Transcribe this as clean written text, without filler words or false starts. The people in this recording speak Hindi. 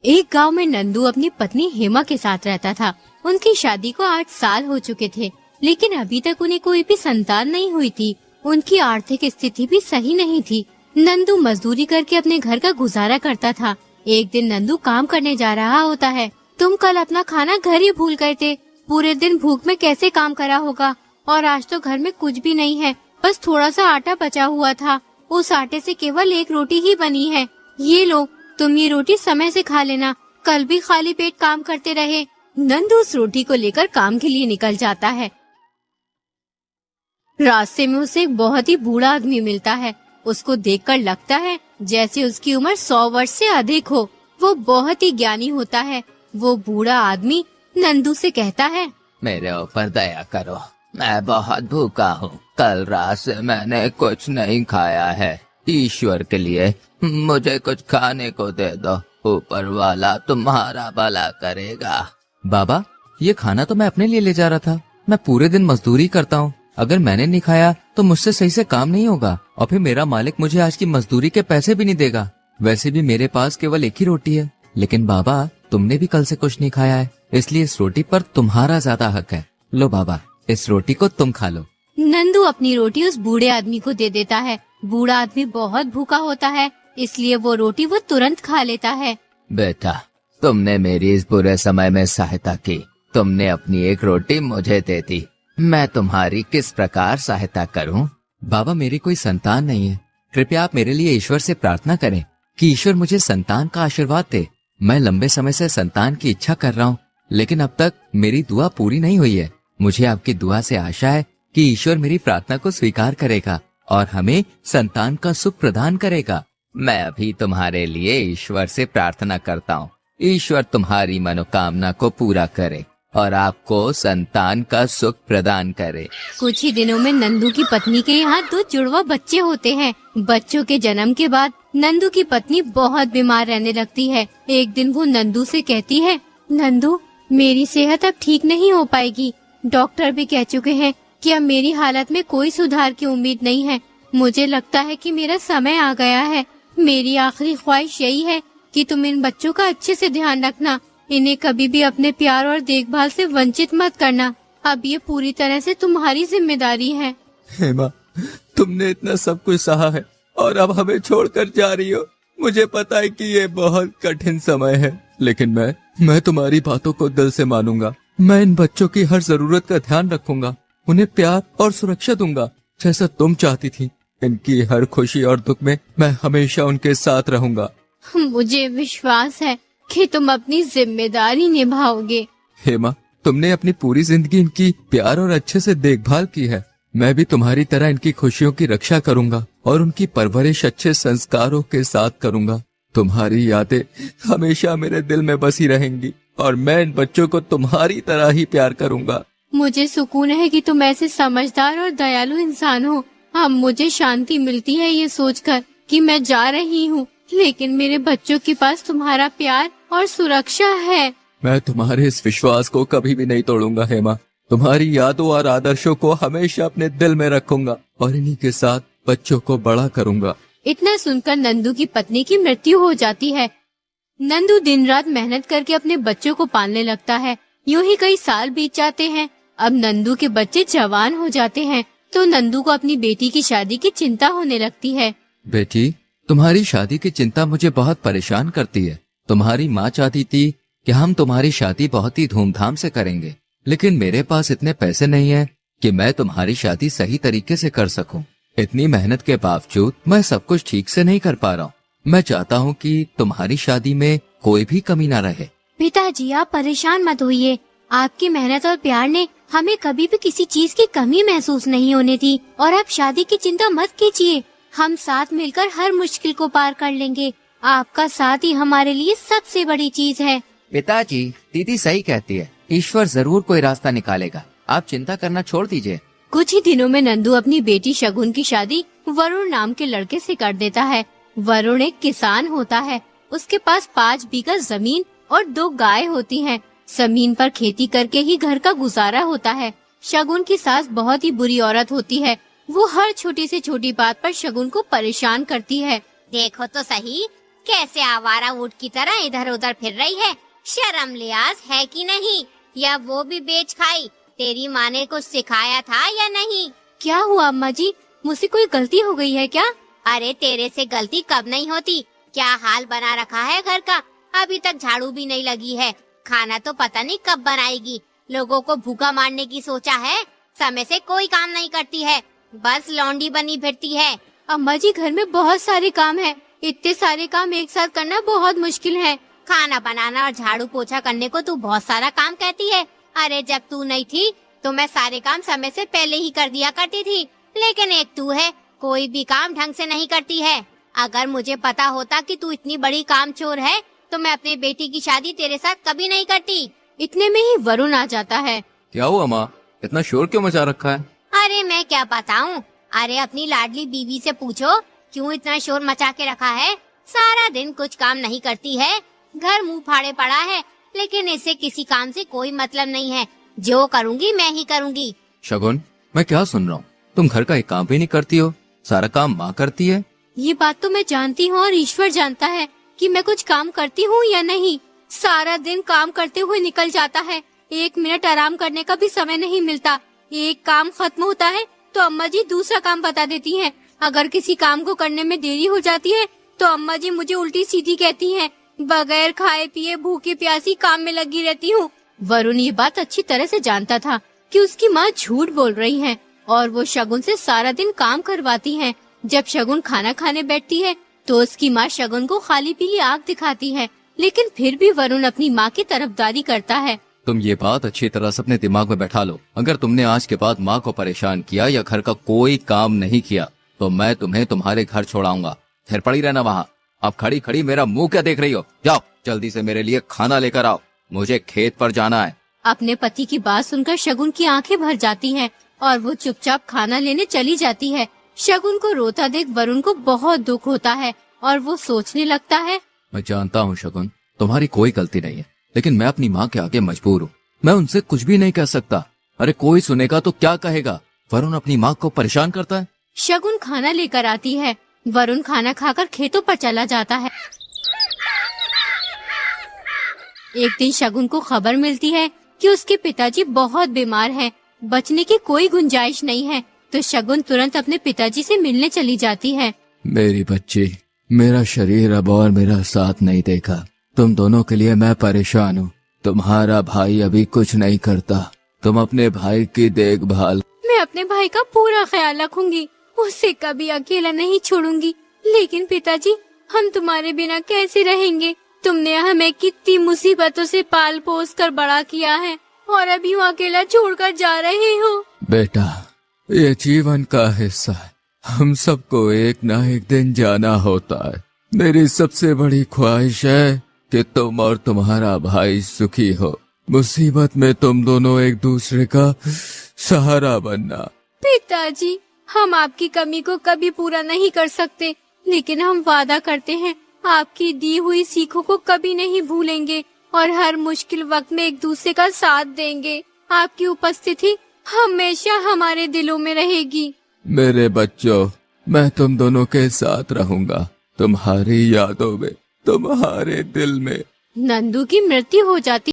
एक गांव में नंदू अपनी पत्नी हेमा के साथ रहता था। उनकी शादी को 8 साल हो चुके थे, लेकिन अभी तक उन्हें कोई भी संतान नहीं हुई थी। उनकी आर्थिक स्थिति भी सही नहीं थी। नंदू मजदूरी करके अपने घर का गुजारा करता था। एक दिन नंदू काम करने जा रहा होता है। तुम कल अपना खाना घर ही भूल गए थे। पूरे दिन भूख में कैसे काम करा होगा। और आज तो घर में कुछ भी नहीं है, बस थोड़ा सा आटा बचा हुआ था। उस आटे से केवल एक रोटी ही बनी है। ये लो, तुम ये रोटी समय से खा लेना, कल भी खाली पेट काम करते रहे। नंदू उस रोटी को लेकर काम के लिए निकल जाता है। रास्ते में उसे एक बहुत ही बूढ़ा आदमी मिलता है। उसको देखकर लगता है जैसे उसकी उम्र 100 वर्ष से अधिक हो। वो बहुत ही ज्ञानी होता है। वो बूढ़ा आदमी नंदू से कहता है, मेरे ऊपर दया करो, मैं बहुत भूखा हूँ। कल रात से मैंने कुछ नहीं खाया है। ईश्वर के लिए मुझे कुछ खाने को दे दो, ऊपर वाला तुम्हारा भला करेगा। बाबा, ये खाना तो मैं अपने लिए ले जा रहा था। मैं पूरे दिन मजदूरी करता हूँ। अगर मैंने नहीं खाया तो मुझसे सही से काम नहीं होगा और फिर मेरा मालिक मुझे आज की मजदूरी के पैसे भी नहीं देगा। वैसे भी मेरे पास केवल एक ही रोटी है। लेकिन बाबा, तुमने भी कल से कुछ नहीं खाया है, इसलिए इस रोटी पर तुम्हारा ज्यादा हक है। लो बाबा, इस रोटी को तुम खा लो। नंदू अपनी रोटी उस बूढ़े आदमी को दे देता है। बूढ़ा आदमी बहुत भूखा होता है, इसलिए वो रोटी वो तुरंत खा लेता है। बेटा, तुमने मेरी इस बुरे समय में सहायता की। तुमने अपनी एक रोटी मुझे दे दी। मैं तुम्हारी किस प्रकार सहायता करूं? बाबा, मेरी कोई संतान नहीं है। कृपया आप मेरे लिए ईश्वर से प्रार्थना करें कि ईश्वर मुझे संतान का आशीर्वाद दे। मैं लंबे समय से संतान की इच्छा कर रहा हूँ, लेकिन अब तक मेरी दुआ पूरी नहीं हुई है। मुझे आपकी दुआ से आशा है कि ईश्वर मेरी प्रार्थना को स्वीकार करेगा और हमें संतान का सुख प्रदान करेगा। मैं अभी तुम्हारे लिए ईश्वर से प्रार्थना करता हूँ। ईश्वर तुम्हारी मनोकामना को पूरा करे और आपको संतान का सुख प्रदान करे। कुछ ही दिनों में नंदू की पत्नी के यहाँ 2 जुड़वा बच्चे होते हैं। बच्चों के जन्म के बाद नंदू की पत्नी बहुत बीमार रहने लगती है। एक दिन वो नंदू से कहती है, नंदू, मेरी सेहत अब ठीक नहीं हो पाएगी। डॉक्टर भी कह चुके हैं कि अब मेरी हालत में कोई सुधार की उम्मीद नहीं है। मुझे लगता है कि मेरा समय आ गया है। मेरी आखिरी ख्वाहिश यही है कि तुम इन बच्चों का अच्छे से ध्यान रखना। इन्हें कभी भी अपने प्यार और देखभाल से वंचित मत करना। अब ये पूरी तरह से तुम्हारी जिम्मेदारी है। हेमा, तुमने इतना सब कुछ सहा है और अब हमें छोड़कर जा रही हो। मुझे पता है कि ये बहुत कठिन समय है, लेकिन मैं तुम्हारी बातों को दिल से मानूंगा। मैं इन बच्चों की हर जरूरत का ध्यान रखूंगा, उन्हें प्यार और सुरक्षा दूंगा, जैसा तुम चाहती थी। इनकी हर खुशी और दुख में मैं हमेशा उनके साथ रहूंगा। मुझे विश्वास है कि तुम अपनी जिम्मेदारी निभाओगे। हेमा, तुमने अपनी पूरी जिंदगी इनकी प्यार और अच्छे से देखभाल की है। मैं भी तुम्हारी तरह इनकी खुशियों की रक्षा करूंगा और उनकी परवरिश अच्छे संस्कारों के साथ करूंगा। तुम्हारी यादें हमेशा मेरे दिल में बसी रहेंगी और मैं इन बच्चों को तुम्हारी तरह ही प्यार करूंगा। मुझे सुकून है कि तुम ऐसे समझदार और दयालु इंसान हो। अब मुझे शांति मिलती है ये सोचकर कि मैं जा रही हूँ, लेकिन मेरे बच्चों के पास तुम्हारा प्यार और सुरक्षा है। मैं तुम्हारे इस विश्वास को कभी भी नहीं तोड़ूंगा हेमा। तुम्हारी यादों और आदर्शों को हमेशा अपने दिल में रखूंगा और इन्हीं के साथ बच्चों को बड़ा करूंगा। इतना सुनकर नंदू की पत्नी की मृत्यु हो जाती है। नंदू दिन रात मेहनत करके अपने बच्चों को पालने लगता है। यूं ही कई साल बीत जाते हैं। अब नंदू के बच्चे जवान हो जाते हैं तो नंदू को अपनी बेटी की शादी की चिंता होने लगती है। बेटी, तुम्हारी शादी की चिंता मुझे बहुत परेशान करती है। तुम्हारी माँ चाहती थी कि हम तुम्हारी शादी बहुत ही धूमधाम से करेंगे, लेकिन मेरे पास इतने पैसे नहीं है कि मैं तुम्हारी शादी सही तरीके से कर सकूं। इतनी मेहनत के बावजूद मैं सब कुछ ठीक से नहीं कर पा रहा हूँ। मैं चाहता हूँ कि तुम्हारी शादी में कोई भी कमी ना रहे। पिताजी, आप परेशान मत होइए। आपकी मेहनत और प्यार ने हमें कभी भी किसी चीज की कमी महसूस नहीं होने दी और आप शादी की चिंता मत कीजिए। हम साथ मिलकर हर मुश्किल को पार कर लेंगे। आपका साथ ही हमारे लिए सबसे बड़ी चीज है। पिताजी, दीदी सही कहती है। ईश्वर जरूर कोई रास्ता निकालेगा। आप चिंता करना छोड़ दीजिए। कुछ ही दिनों में नंदू अपनी बेटी शगुन की शादी वरुण नाम के लड़के से कर देता है। वरुण एक किसान होता है। उसके पास 5 बीघा जमीन और 2 गाय होती हैं। जमीन पर खेती करके ही घर का गुजारा होता है। शगुन की सास बहुत ही बुरी औरत होती है। वो हर छोटी से छोटी बात पर शगुन को परेशान करती है। देखो तो सही, कैसे आवारा ऊँट की तरह इधर उधर फिर रही है। शर्म लिहाज है कि नहीं? या वो भी बेच खाई? तेरी माँ ने कुछ सिखाया था या नहीं? क्या हुआ अम्मा जी, मुझसे कोई गलती हो गई है क्या? अरे तेरे से गलती कब नहीं होती। क्या हाल बना रखा है घर का, अभी तक झाड़ू भी नहीं लगी है। खाना तो पता नहीं कब बनाएगी। लोगों को भूखा मारने की सोचा है। समय से कोई काम नहीं करती है, बस लौंडी बनी फिरती है। अम्मा जी घर में बहुत सारे काम है, इतने सारे काम एक साथ करना बहुत मुश्किल है। खाना बनाना और झाड़ू पोछा करने को तू बहुत सारा काम कहती है। अरे जब तू नहीं थी तो मैं सारे काम समय से पहले ही कर दिया करती थी, लेकिन एक तू है, कोई भी काम ढंग से नहीं करती है। अगर मुझे पता होता कि तू इतनी बड़ी कामचोर है तो मैं अपनी बेटी की शादी तेरे साथ कभी नहीं करती। इतने में ही वरुण आ जाता है। क्या हुआ माँ, इतना शोर क्यों मचा रखा है? अरे मैं क्या बताऊं। अरे अपनी लाडली बीवी से पूछो क्यों इतना शोर मचा के रखा है। सारा दिन कुछ काम नहीं करती है, घर मुंह फाड़े पड़ा है, लेकिन इसे किसी काम से कोई मतलब नहीं है। जो करूंगी मैं ही करूंगी। शगुन, मैं क्या सुन रहा हूँ? तुम घर का एक काम भी नहीं करती हो, सारा काम माँ करती है। ये बात तो मैं जानती हूँ और ईश्वर जानता है कि मैं कुछ काम करती हूँ या नहीं। सारा दिन काम करते हुए निकल जाता है, 1 मिनट आराम करने का भी समय नहीं मिलता। एक काम खत्म होता है तो अम्मा जी दूसरा काम बता देती हैं। अगर किसी काम को करने में देरी हो जाती है तो अम्मा जी मुझे उल्टी सीधी कहती हैं। बगैर खाए पिए भूखी प्यासी काम में लगी रहती हूँ। वरुण ये बात अच्छी तरह से जानता था कि उसकी माँ झूठ बोल रही है और वो शगुन से सारा दिन काम करवाती है। जब शगुन खाना खाने बैठती है तो उसकी माँ शगुन को खाली पीली आंख दिखाती है, लेकिन फिर भी वरुण अपनी माँ की तरफदारी करता है। तुम ये बात अच्छी तरह से अपने दिमाग में बैठा लो। अगर तुमने आज के बाद माँ को परेशान किया या घर का कोई काम नहीं किया तो मैं तुम्हें तुम्हारे घर छोड़ाऊंगा। फिर पड़ी रहना वहाँ। अब खड़ी खड़ी मेरा मुंह क्या देख रही हो? जाओ जल्दी से मेरे लिए खाना लेकर आओ, मुझे खेत पर जाना है। अपने पति की बात सुनकर शगुन की आंखें भर जाती हैं और वो चुपचाप खाना लेने चली जाती है। शगुन को रोता देख वरुण को बहुत दुख होता है और वो सोचने लगता है, मैं जानता हूँ शगुन, तुम्हारी कोई गलती नहीं है, लेकिन मैं अपनी माँ के आगे मजबूर हूँ। मैं उनसे कुछ भी नहीं कह सकता। अरे कोई सुनेगा तो क्या कहेगा? वरुण अपनी माँ को परेशान करता है। शगुन खाना लेकर आती है। वरुण खाना खाकर खेतों पर चला जाता है। एक दिन शगुन को खबर मिलती है कि उसके पिताजी बहुत बीमार हैं, बचने की कोई गुंजाइश नहीं है। तो शगुन तुरंत अपने पिताजी से मिलने चली जाती है। मेरी बच्ची, मेरा शरीर अब और मेरा साथ नहीं देगा। तुम दोनों के लिए मैं परेशान हूँ। तुम्हारा भाई अभी कुछ नहीं करता, तुम अपने भाई की देखभाल। मैं अपने भाई का पूरा ख्याल रखूंगी, उसे कभी अकेला नहीं छोड़ूंगी। लेकिन पिताजी, हम तुम्हारे बिना कैसे रहेंगे? तुमने हमें कितनी मुसीबतों से पाल पोस कर बड़ा किया है और अभी वो अकेला छोड़कर जा रहे हो। बेटा, ये जीवन का हिस्सा है। हम सबको एक ना एक दिन जाना होता है। मेरी सबसे बड़ी ख्वाहिश है कि तुम और तुम्हारा भाई सुखी हो। मुसीबत में तुम दोनों एक दूसरे का सहारा बनना। पिताजी, हम आपकी कमी को कभी पूरा नहीं कर सकते, लेकिन हम वादा करते हैं आपकी दी हुई सीखों को कभी नहीं भूलेंगे और हर मुश्किल वक्त में एक दूसरे का साथ देंगे। आपकी उपस्थिति हमेशा हमारे दिलों में रहेगी। मेरे बच्चों, मैं तुम दोनों के साथ रहूंगा, तुम्हारी यादों में, तुम्हारे दिल में। नंदू की मृत्यु हो जाती